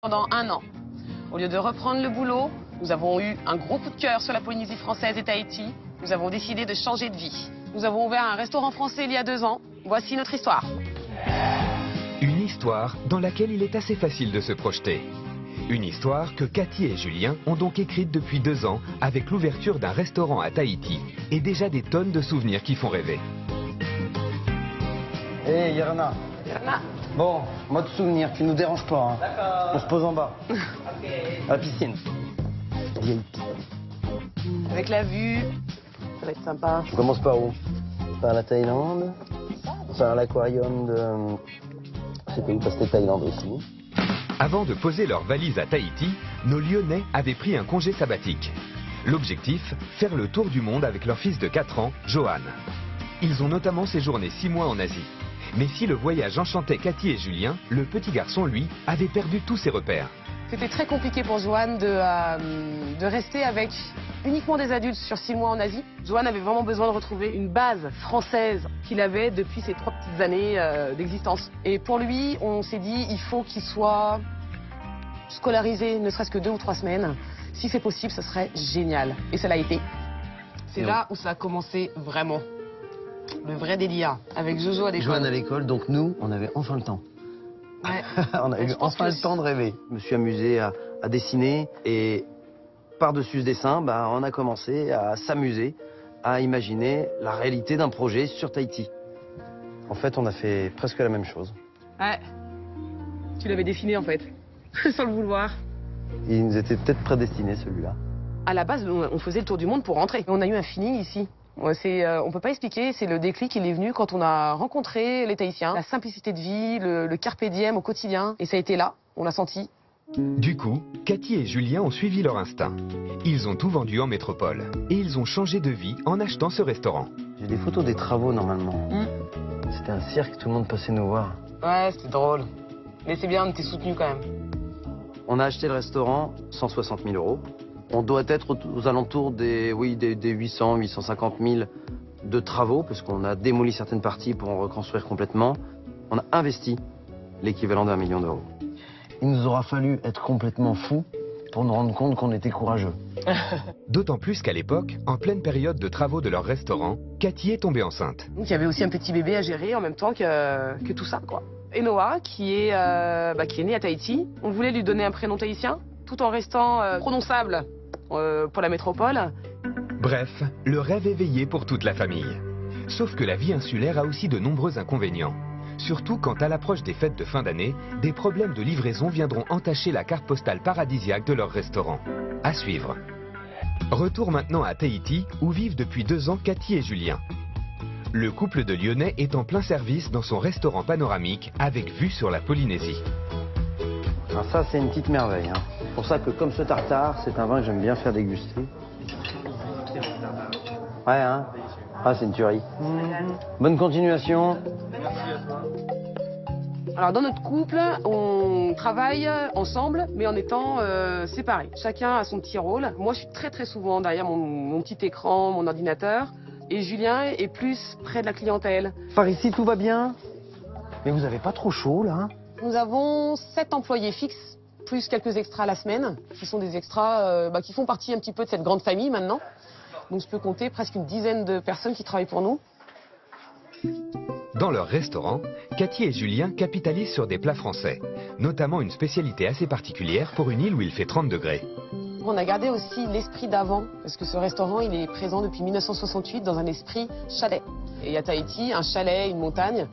Pendant un an, au lieu de reprendre le boulot, nous avons eu un gros coup de cœur sur la Polynésie française et Tahiti. Nous avons décidé de changer de vie. Nous avons ouvert un restaurant français il y a 2 ans. Voici notre histoire. Une histoire dans laquelle il est assez facile de se projeter. Une histoire que Cathy et Julien ont donc écrite depuis 2 ans avec l'ouverture d'un restaurant à Tahiti et déjà des tonnes de souvenirs qui font rêver. Hé, Yarana. Yarana. Bon, mode souvenir, tu nous déranges pas. Hein. D'accord. On se pose en bas. À la piscine. VIP. Avec la vue, ça va être sympa. On commence par où? Par la Thaïlande. Par l'aquarium de... Je sais pas où passer Thaïlande aussi. Avant de poser leurs valises à Tahiti, nos Lyonnais avaient pris un congé sabbatique. L'objectif, faire le tour du monde avec leur fils de 4 ans, Johan. Ils ont notamment séjourné 6 mois en Asie. Mais si le voyage enchantait Cathy et Julien, le petit garçon, lui, avait perdu tous ses repères. C'était très compliqué pour Johan de rester avec uniquement des adultes sur 6 mois en Asie. Johan avait vraiment besoin de retrouver une base française qu'il avait depuis ses 3 petites années d'existence. Et pour lui, on s'est dit, il faut qu'il soit scolarisé, ne serait-ce que 2 ou 3 semaines. Si c'est possible, ce serait génial. Et ça l'a été. C'est là où ça a commencé vraiment. Le vrai délire, avec Jojo à l'école. Johan à l'école, donc nous, on avait enfin le temps. Ouais. On a eu enfin le temps de rêver. Je me suis amusé à dessiner et par-dessus ce dessin, on a commencé à s'amuser, à imaginer la réalité d'un projet sur Tahiti. En fait, on a fait presque la même chose. Ouais. Tu l'avais dessiné en fait, sans le vouloir. Il nous était peut-être prédestiné celui-là. À la base, on faisait le tour du monde pour rentrer. On a eu un feeling ici. On peut pas expliquer, c'est le déclic qui est venu quand on a rencontré les Tahitiens. La simplicité de vie, le carpe diem au quotidien. Et ça a été là, on l'a senti. Du coup, Cathy et Julien ont suivi leur instinct. Ils ont tout vendu en métropole. Et ils ont changé de vie en achetant ce restaurant. J'ai des photos des travaux normalement. C'était un cirque, tout le monde passait nous voir. Ouais, c'était drôle. Mais c'est bien, on était soutenus quand même. On a acheté le restaurant, 160 000 €. On doit être aux alentours des 800, 850 000 de travaux, parce qu'on a démoli certaines parties pour en reconstruire complètement. On a investi l'équivalent d'1 million d'euros. Il nous aura fallu être complètement fous pour nous rendre compte qu'on était courageux. D'autant plus qu'à l'époque, en pleine période de travaux de leur restaurant, Cathy est tombée enceinte. Donc il y avait aussi un petit bébé à gérer en même temps que tout ça, quoi. Et Noah, qui est né à Tahiti, on voulait lui donner un prénom tahitien, tout en restant prononçable pour la métropole. Bref, le rêve éveillé pour toute la famille. Sauf que la vie insulaire a aussi de nombreux inconvénients. Surtout quand à l'approche des fêtes de fin d'année, des problèmes de livraison viendront entacher la carte postale paradisiaque de leur restaurant. À suivre. Retour maintenant à Tahiti, où vivent depuis 2 ans Cathy et Julien. Le couple de Lyonnais est en plein service dans son restaurant panoramique avec vue sur la Polynésie. Alors ça, c'est une petite merveille. C'est pour ça que comme ce tartare, c'est un vin que j'aime bien faire déguster. Ouais, hein? Ah, c'est une tuerie. Bonne continuation. Alors dans notre couple, on travaille ensemble, mais en étant séparés. Chacun a son petit rôle. Moi, je suis très souvent derrière mon petit écran, mon ordinateur. Et Julien est plus près de la clientèle. Par ici, tout va bien? Mais vous avez pas trop chaud, là? Nous avons 7 employés fixes, plus quelques extras la semaine, qui sont des extras qui font partie un petit peu de cette grande famille maintenant. Donc je peux compter presque une dizaine de personnes qui travaillent pour nous. Dans leur restaurant, Cathy et Julien capitalisent sur des plats français, notamment une spécialité assez particulière pour une île où il fait 30 degrés. On a gardé aussi l'esprit d'avant, parce que ce restaurant il est présent depuis 1968 dans un esprit chalet. Et à Tahiti, un chalet, une montagne,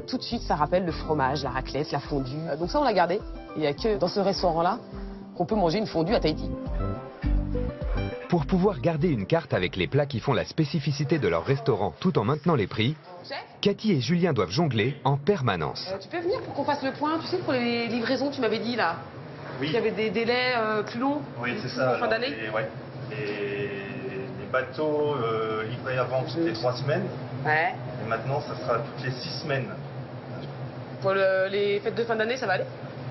tout de suite ça rappelle le fromage, la raclette, la fondue. Donc ça on l'a gardé. Il n'y a que dans ce restaurant-là qu'on peut manger une fondue à Tahiti. Pour pouvoir garder une carte avec les plats qui font la spécificité de leur restaurant tout en maintenant les prix, Cathy et Julien doivent jongler en permanence. Tu peux venir pour qu'on fasse le point, tu sais, pour les livraisons, tu m'avais dit là. Oui. Il y avait des délais plus longs. Oui, c'est ça. Fin d'année. Les bateaux livrés avant, c'était 3 semaines. Ouais. Et maintenant, ça sera toutes les 6 semaines. Pour les fêtes de fin d'année, ça va aller?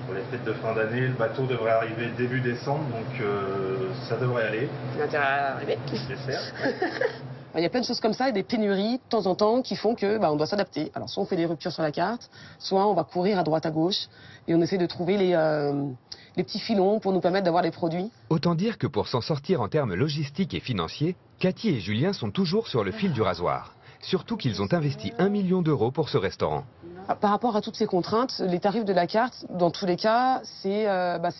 Pour les fêtes de fin d'année, le bateau devrait arriver début décembre, donc ça devrait aller. Tu as intérêt à arriver. J'espère. Il y a plein de choses comme ça et des pénuries de temps en temps qui font que on doit s'adapter. Alors soit on fait des ruptures sur la carte, soit on va courir à droite à gauche et on essaie de trouver les petits filons pour nous permettre d'avoir les produits. Autant dire que pour s'en sortir en termes logistiques et financiers, Cathy et Julien sont toujours sur le fil du rasoir. Surtout qu'ils ont investi 1 million d'euros pour ce restaurant. Par rapport à toutes ces contraintes, les tarifs de la carte, dans tous les cas, c'est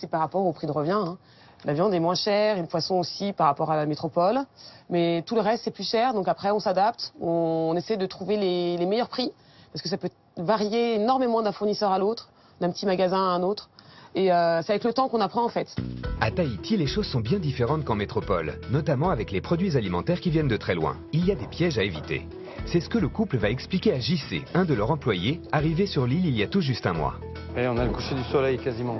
par rapport au prix de revient. Hein. La viande est moins chère, et le poisson aussi par rapport à la métropole. Mais tout le reste, c'est plus cher. Donc après, on s'adapte. On essaie de trouver les meilleurs prix. Parce que ça peut varier énormément d'un fournisseur à l'autre, d'un petit magasin à un autre. Et c'est avec le temps qu'on apprend en fait. À Tahiti, les choses sont bien différentes qu'en métropole, notamment avec les produits alimentaires qui viennent de très loin. Il y a des pièges à éviter. C'est ce que le couple va expliquer à JC, un de leurs employés, arrivé sur l'île il y a tout juste un mois. Et on a le coucher du soleil quasiment.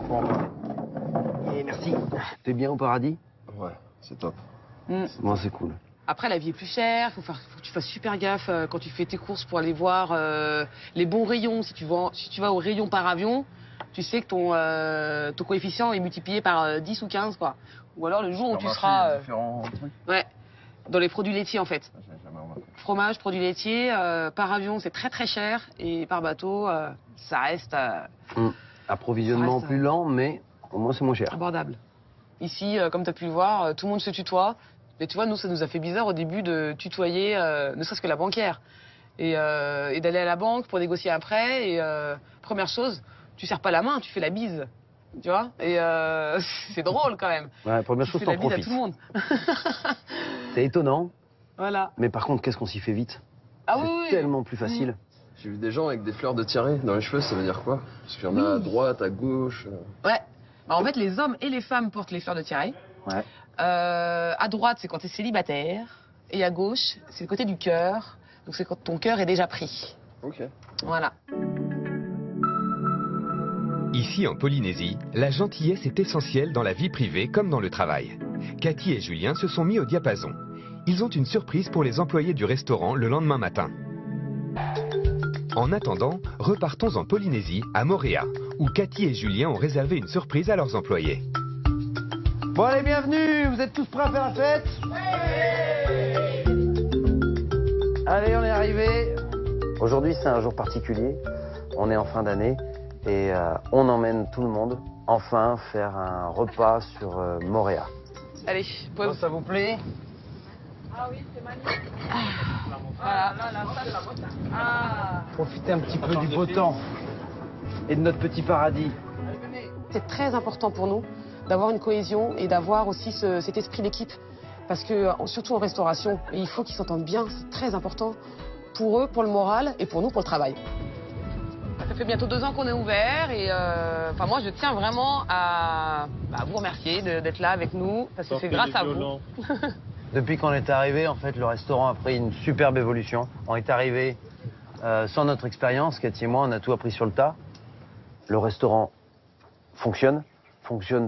Et merci. T'es bien au paradis? Ouais, c'est top. Moi, c'est cool. Après, la vie est plus chère, faut que tu fasses super gaffe quand tu fais tes courses pour aller voir les bons rayons. Si tu vas au rayon par avion, tu sais que ton coefficient est multiplié par 10 ou 15, quoi. Ou alors le jour où tu seras... Ouais, dans les produits laitiers, en fait. Fromage, produits laitiers, par avion, c'est très très cher. Et par bateau, ça reste... Approvisionnement plus lent, mais au moins c'est moins cher. Abordable. Ici, comme tu as pu le voir, tout le monde se tutoie. Mais tu vois, nous, ça nous a fait bizarre au début de tutoyer, ne serait-ce que la banquière. Et d'aller à la banque pour négocier après. Et première chose, tu serres pas la main, tu fais la bise. Tu vois? Et c'est drôle quand même. Ouais, première chose, t'en profites. Tu fais la bise à tout le monde. C'est étonnant. Voilà. Mais par contre, qu'est-ce qu'on s'y fait vite? Ah c'est oui, tellement plus facile. J'ai vu des gens avec des fleurs de tiare dans les cheveux, ça veut dire quoi? Parce qu'il y en a à droite, à gauche. Ouais. En fait, les hommes et les femmes portent les fleurs de tiare. Ouais. À droite, c'est quand tu es célibataire. Et à gauche, c'est le côté du cœur. Donc c'est quand ton cœur est déjà pris. Ok. Voilà. Ici, en Polynésie, la gentillesse est essentielle dans la vie privée comme dans le travail. Cathy et Julien se sont mis au diapason. Ils ont une surprise pour les employés du restaurant le lendemain matin. En attendant, repartons en Polynésie, à Moorea, où Cathy et Julien ont réservé une surprise à leurs employés. Bon allez, bienvenue. Vous êtes tous prêts à faire la fête? Allez, on est arrivé. Aujourd'hui, c'est un jour particulier. On est en fin d'année et on emmène tout le monde enfin faire un repas sur Moorea. Allez, pause. Bon, ça vous plaît? Ah oui, c'est magnifique. Voilà. Profitez un petit peu du beau temps et de notre petit paradis. C'est très important pour nous d'avoir une cohésion et d'avoir aussi cet esprit d'équipe. Parce que, surtout en restauration, il faut qu'ils s'entendent bien, c'est très important pour eux, pour le moral et pour nous, pour le travail. Ça fait bientôt 2 ans qu'on est ouvert et moi je tiens vraiment à vous remercier d'être là avec nous parce que c'est grâce à vous. Depuis qu'on est arrivé, en fait, le restaurant a pris une superbe évolution. On est arrivé sans notre expérience, Cathy et moi, on a tout appris sur le tas. Le restaurant fonctionne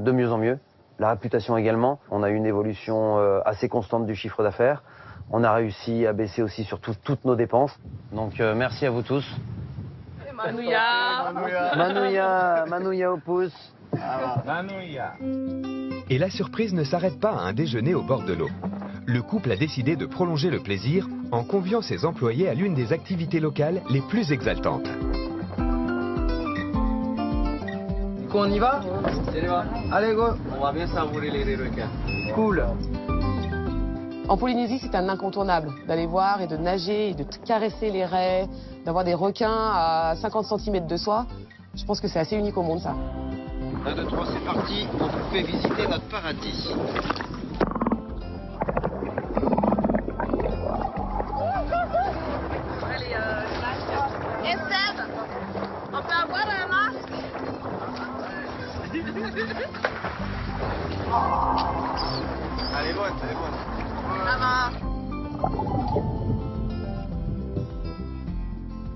de mieux en mieux. La réputation également. On a eu une évolution assez constante du chiffre d'affaires. On a réussi à baisser aussi surtout toutes nos dépenses. Donc merci à vous tous. Manouya. Manouya au pouce. Et la surprise ne s'arrête pas à un déjeuner au bord de l'eau. Le couple a décidé de prolonger le plaisir en conviant ses employés à l'une des activités locales les plus exaltantes. Du coup, on y va? Allez, go. On va bien savourer les requins. Cool. En Polynésie, c'est un incontournable d'aller voir et de nager et de caresser les raies, d'avoir des requins à 50 cm de soi. Je pense que c'est assez unique au monde, ça. 1, 2, 3, c'est parti. On vous fait visiter notre paradis. Et Seb, on peut avoir un masque? Elle est bonne, elle est bonne. Ça va.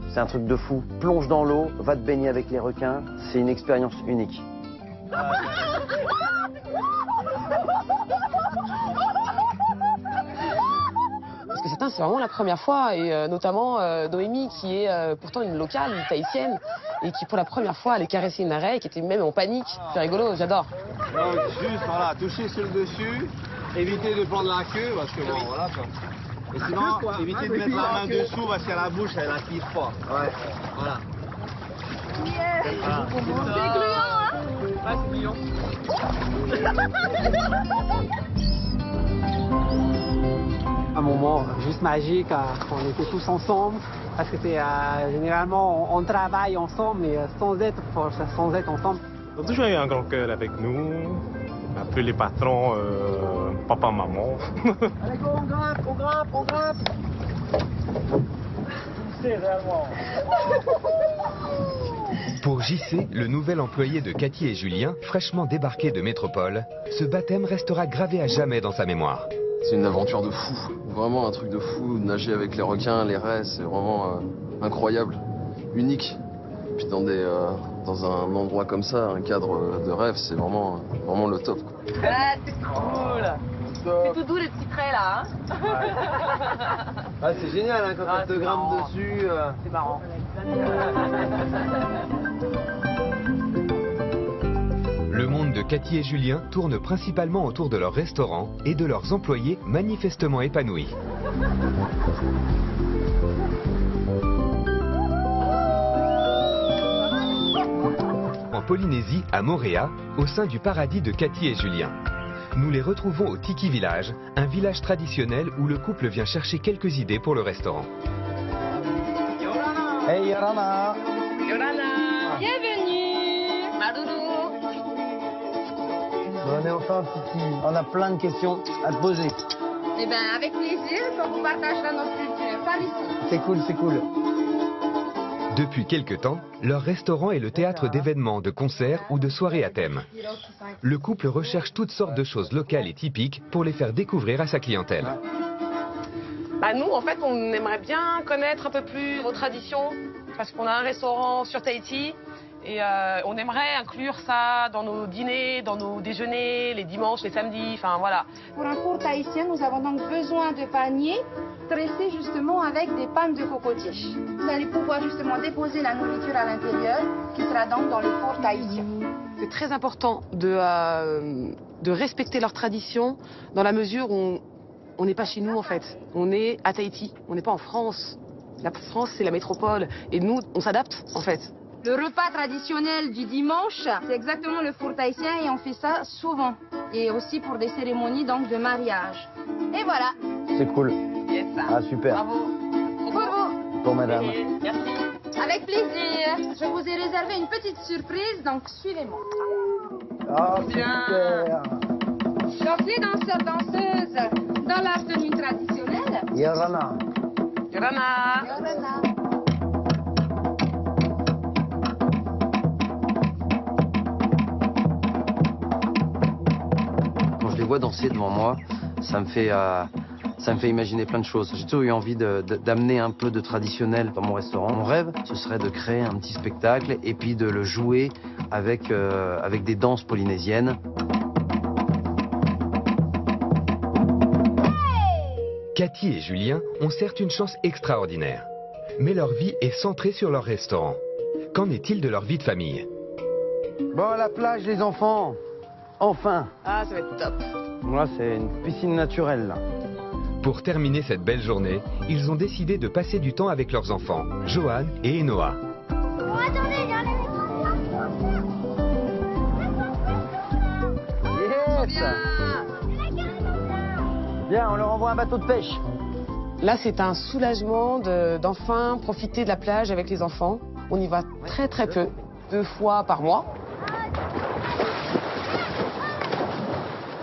C'est un truc de fou. Plonge dans l'eau, va te baigner avec les requins. C'est une expérience unique. Parce que c'est vraiment la première fois, et notamment Noémie, qui est pourtant une locale, une tahitienne, et qui pour la première fois allait caresser une arrêt, et qui était même en panique. C'est rigolo, j'adore. Donc juste voilà, toucher sur le dessus, éviter de prendre la queue parce que bon voilà quoi. Et sinon, évitez de mettre la main dessous parce que la bouche, elle attire pas. Ouais, voilà. C'est gluant, hein? Ouais, c'est mignon. Un moment juste magique quand on était tous ensemble. Parce que c'est généralement on travaille ensemble, mais sans être ensemble. On a toujours eu un grand cœur avec nous. On appelle les patrons papa, maman. Allez, go, on grimpe. C'est réellement. Pour JC, le nouvel employé de Cathy et Julien, fraîchement débarqué de métropole, ce baptême restera gravé à jamais dans sa mémoire. C'est une aventure de fou, vraiment un truc de fou. Nager avec les requins, les raies, c'est vraiment incroyable, unique. Puis dans un endroit comme ça, un cadre de rêve, c'est vraiment le top, quoi. Ah, c'est cool. C'est tout doux les petits traits là, hein? Ah, c'est génial hein, quand elle te grimpe dessus. C'est marrant. Le monde de Cathy et Julien tourne principalement autour de leur restaurant et de leurs employés manifestement épanouis. En Polynésie, à Moorea, au sein du paradis de Cathy et Julien. Nous les retrouvons au Tiki Village, un village traditionnel où le couple vient chercher quelques idées pour le restaurant. Hey Yorana. Bienvenue, Madoudou. On est enfin Tiki. On a plein de questions à te poser. Eh bien, avec plaisir, qu'on vous partagera notre culture par ici. C'est cool. Depuis quelque temps, leur restaurant est le théâtre d'événements, de concerts ou de soirées à thème. Le couple recherche toutes sortes de choses locales et typiques pour les faire découvrir à sa clientèle. Bah nous, en fait, on aimerait bien connaître un peu plus vos traditions, parce qu'on a un restaurant sur Tahiti, et on aimerait inclure ça dans nos dîners, dans nos déjeuners, les dimanches, les samedis, enfin voilà. Pour un four tahitien, nous avons donc besoin de paniers dressés justement avec des pannes de cocotier. Vous allez pouvoir justement déposer la nourriture à l'intérieur, qui sera donc dans le four tahitien. C'est très important de respecter leurs traditions, dans la mesure où on n'est pas chez nous en fait. On est à Tahiti, on n'est pas en France. La France, c'est la métropole, et nous, on s'adapte en fait. Le repas traditionnel du dimanche, c'est exactement le four tahitien et on fait ça souvent. Et aussi pour des cérémonies donc de mariage. Et voilà. C'est cool. Yes. Ah super. Bravo. Pour vous. Pour madame. Merci. Avec plaisir. Je vous ai réservé une petite surprise, donc suivez-moi. Ah super. Donc les danseurs-danseuses dans leur tenue traditionnelle. Yorana. Yorana. Yorana. Quand je les vois danser devant moi, ça me fait imaginer plein de choses. J'ai toujours eu envie d'amener un peu de traditionnel dans mon restaurant. Mon rêve, ce serait de créer un petit spectacle et puis de le jouer avec des danses polynésiennes. Cathy et Julien ont certes une chance extraordinaire, mais leur vie est centrée sur leur restaurant. Qu'en est-il de leur vie de famille? Bon, à la plage les enfants. Enfin. Ah, ça va être top. Moi, c'est une piscine naturelle là. Pour terminer cette belle journée, ils ont décidé de passer du temps avec leurs enfants, Johan et Enoa. Oh, attendez, il y a un Yes. Bien, on leur envoie un bateau de pêche. Là, c'est un soulagement d'enfin profiter de la plage avec les enfants. On y va très très peu, 2 fois par mois.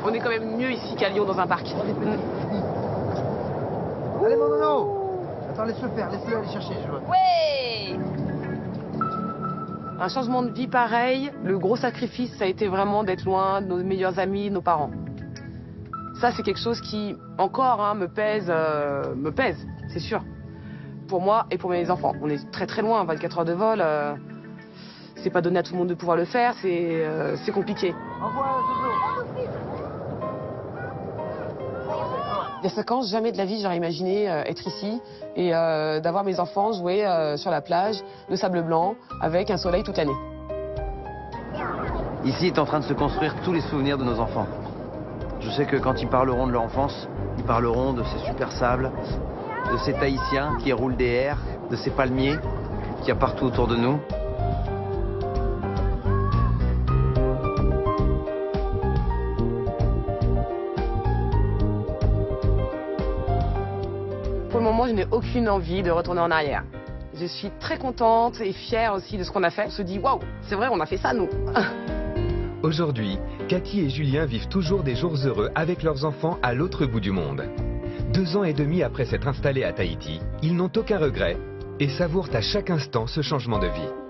On est quand même mieux ici qu'à Lyon dans un parc. Allez mon nono. Attends, laisse-le faire, laisse-le aller chercher. Ouais. Un changement de vie pareil, le gros sacrifice, ça a été vraiment d'être loin de nos meilleurs amis, de nos parents. Ça, c'est quelque chose qui, encore, me pèse, c'est sûr. Pour moi et pour mes enfants. On est très très loin, 24 heures de vol. C'est pas donné à tout le monde de pouvoir le faire, c'est compliqué. Au revoir, Jojo. Il y a 5 ans, jamais de la vie j'aurais imaginé être ici et d'avoir mes enfants jouer sur la plage, le sable blanc, avec un soleil toute l'année. Ici est en train de se construire tous les souvenirs de nos enfants. Je sais que quand ils parleront de leur enfance, ils parleront de ces super sables, de ces Tahitiens qui roulent des airs, de ces palmiers qu'il y a partout autour de nous. Pour le moment, je n'ai aucune envie de retourner en arrière. Je suis très contente et fière aussi de ce qu'on a fait. On se dit, waouh, c'est vrai, on a fait ça, nous. Aujourd'hui, Cathy et Julien vivent toujours des jours heureux avec leurs enfants à l'autre bout du monde. 2 ans et demi après s'être installés à Tahiti, ils n'ont aucun regret et savourent à chaque instant ce changement de vie.